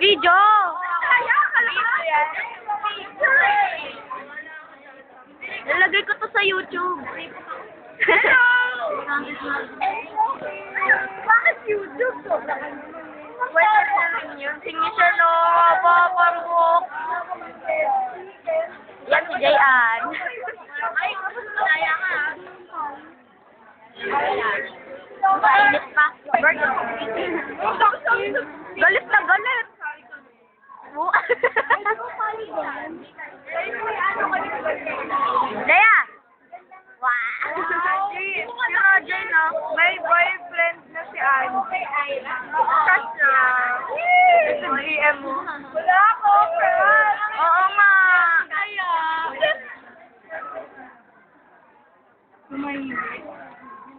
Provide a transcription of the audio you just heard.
Video! Nalagay ko to sa YouTube. Hello! Bakit YouTube to? Pwede na rin yun. Sige siya, no? Paparbok. Yan si Jayan. Ay, kaya ka. Mainit pa. Galit na galit. Daya! Wow! Si Roger, no? May boyfriend na si Angie. Crush na. Sa GM mo. Wala ako, crush. Oo nga. Kaya.